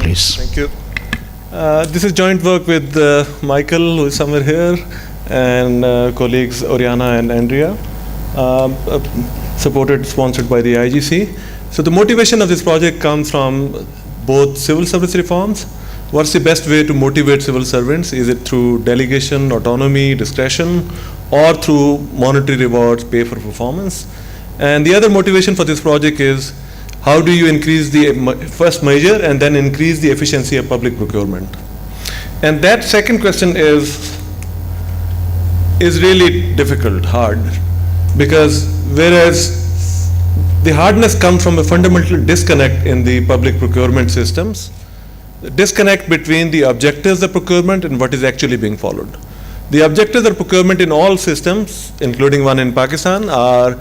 please. Thank you. This is joint work with Michael, who is somewhere here, and colleagues Oriana and Andrea, sponsored by the IGC. So the motivation of this project comes from both civil service reforms. What's the best way to motivate civil servants? Is it through delegation, autonomy, discretion, or through monetary rewards, pay for performance? And the other motivation for this project is how do you increase the first measure and then increase the efficiency of public procurement? And that second question is really difficult, hard, because whereas the hardness comes from a fundamental disconnect in the public procurement systems, the disconnect between the objectives of procurement and what is actually being followed. The objectives of procurement in all systems, including one in Pakistan, are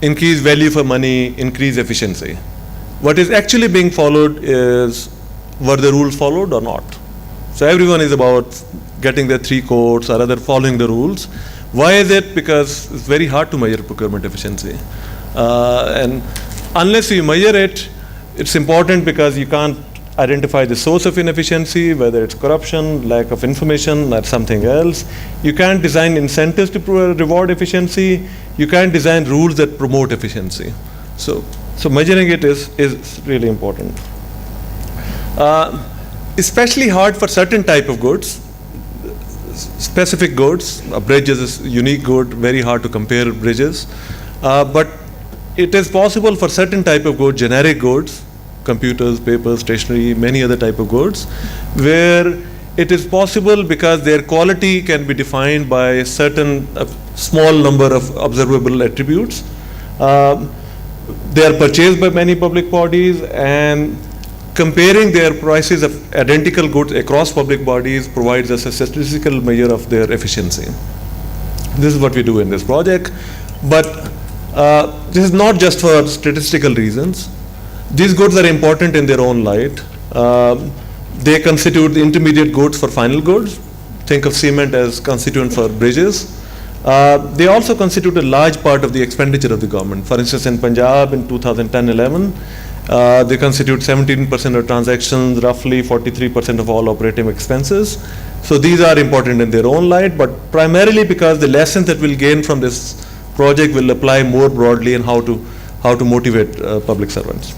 increase value for money, increase efficiency. What is actually being followed is, were the rules followed or not? So everyone is about getting their 3 codes or other following the rules. Why is it? Because it's very hard to measure procurement efficiency. And unless you measure it, it's important because you can't identify the source of inefficiency, whether it's corruption, lack of information, or something else. You can't design incentives to reward efficiency. You can't design rules that promote efficiency. So measuring it is really important. Especially hard for certain type of goods, specific goods. A bridge is a unique good, very hard to compare bridges. But it is possible for certain type of goods, generic goods, computers, paper, stationery, many other type of goods, where it is possible because their quality can be defined by a certain small number of observable attributes. They are purchased by many public bodies, and comparing their prices of identical goods across public bodies provides us a statistical measure of their efficiency. This is what we do in this project. But this is not just for statistical reasons. These goods are important in their own light. They constitute the intermediate goods for final goods. Think of cement as constituent for bridges. They also constitute a large part of the expenditure of the government. For instance, in Punjab in 2010-11, they constitute 17% of transactions, roughly 43% of all operating expenses. So these are important in their own light, but primarily because the lessons that we'll gain from this project will apply more broadly in how to motivate public servants.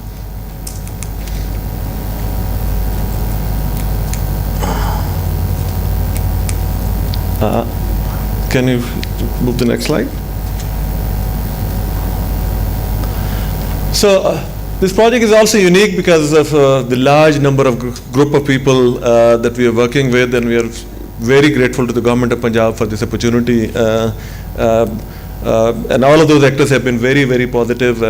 Can you move the next slide? So this project is also unique because of the large number of group of people that we are working with, and we are very grateful to the government of Punjab for this opportunity. And all of those actors have been very, very positive,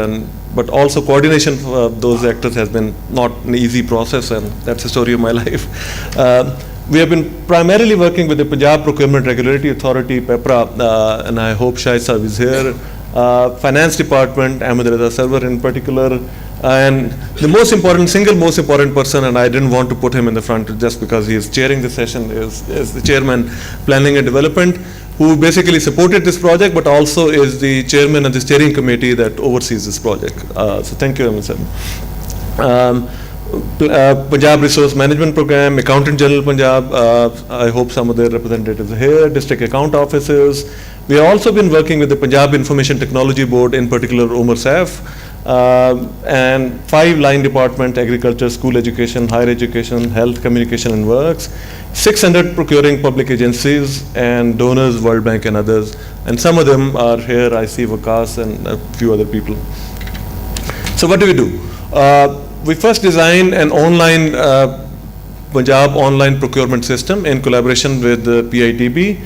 but also coordination of those actors has been not an easy process, and that's the story of my life. We have been primarily working with the Punjab Procurement Regulatory Authority, PEPRA, and I hope Shahid Saab is here, Finance Department, Ahmed Reza Sarwar in particular, and the single most important person, and I didn't want to put him in the front just because he is chairing the session, is the chairman, Planning and Development, who basically supported this project, but also is the chairman of the steering committee that oversees this project. So thank you, Ahmed. Punjab Resource Management Program, Accountant General Punjab, I hope some of their representatives are here, district account officers. We have also been working with the Punjab Information Technology Board, in particular Umar Saif, and 5 line departments: agriculture, school education, higher education, health, communication and works, 600 procuring public agencies and donors, World Bank and others. And some of them are here, I see Vakas and a few other people. So what do? We first designed an online Punjab online procurement system in collaboration with the PITB.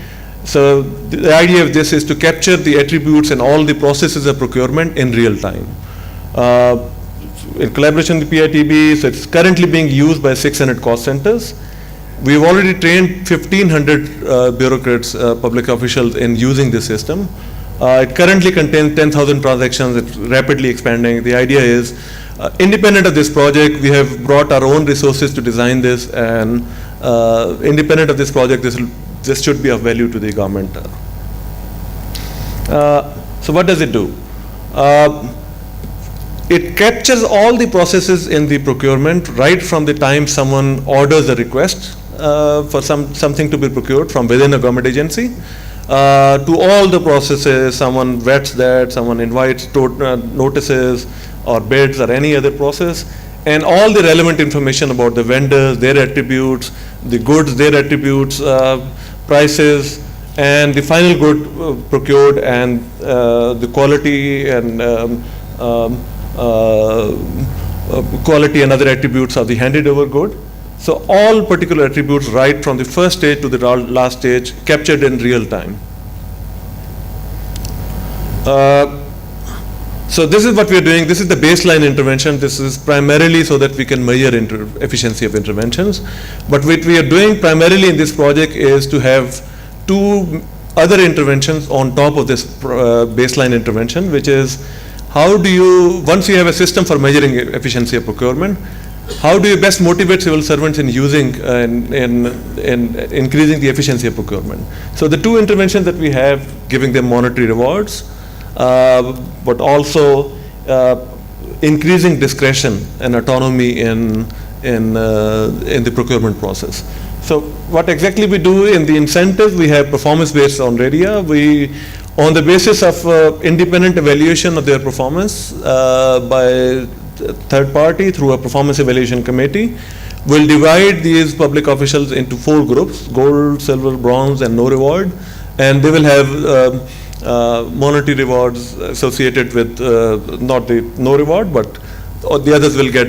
So the idea of this is to capture the attributes and all the processes of procurement in real time. In collaboration with the PITB, so it's currently being used by 600 cost centers. We've already trained 1,500 bureaucrats, public officials in using this system. It currently contains 10,000 transactions. It's rapidly expanding. The idea is, independent of this project, we have brought our own resources to design this, and independent of this project, this should be of value to the government. So what does it do? it captures all the processes in the procurement right from the time someone orders a request for something to be procured from within a government agency to all the processes. Someone vets that, someone invites notices or bids or any other process, and all the relevant information about the vendors, their attributes, the goods, their attributes, prices, and the final good procured, and the quality and quality and other attributes of the handed over good. So all particular attributes right from the first stage to the last stage captured in real time. So this is what we are doing. This is the baseline intervention. This is primarily so that we can measure efficiency of interventions. But what we are doing primarily in this project is to have two other interventions on top of this baseline intervention, which is how do you, once you have a system for measuring efficiency of procurement, how do you best motivate civil servants in using in increasing the efficiency of procurement? So the two interventions that we have, giving them monetary rewards, but also increasing discretion and autonomy in the procurement process. So what exactly we do in the incentives, we have performance-based on RADIA. We, on the basis of independent evaluation of their performance by third party through a performance evaluation committee, will divide these public officials into 4 groups: gold, silver, bronze, and no reward. And they will have monetary rewards associated with not the no reward, but the others will get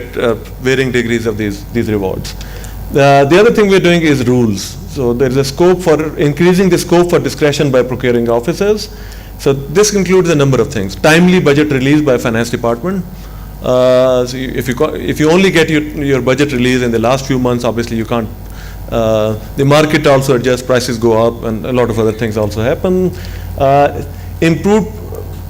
varying degrees of these rewards. The other thing we're doing is rules. So there is a scope for increasing the scope for discretion by procuring officers. So this includes a number of things: timely budget release by finance department. So if you only get your budget release in the last few months, obviously you can't. The market also adjusts, prices go up, and a lot of other things also happen. Improved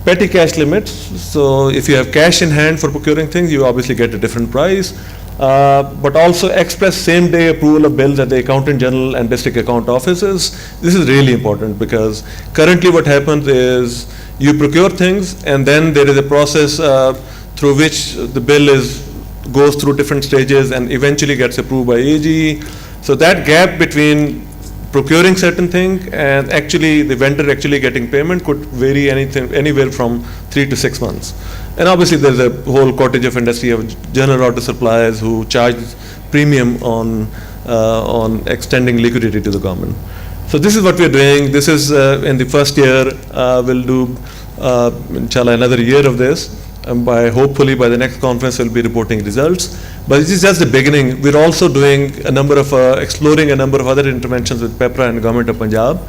petty cash limits. So if you have cash in hand for procuring things, you obviously get a different price. But also express same-day approval of bills at the accountant general and district account offices. This is really important because currently what happens is you procure things, and then there is a process through which the bill goes through different stages and eventually gets approved by AG. So that gap between procuring certain thing and actually the vendor actually getting payment could vary anywhere from 3 to 6 months. And obviously there's a whole cottage of industry of general auto suppliers who charge premium on extending liquidity to the government. So this is what we're doing. This is in the first year. We'll do inshallah another year of this. Hopefully by the next conference we'll be reporting results. But this is just the beginning. We're also doing a number of exploring a number of other interventions with PEPRA and Government of Punjab,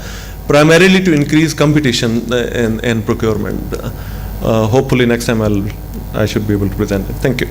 primarily to increase competition in procurement. Hopefully next time I should be able to present it. Thank you.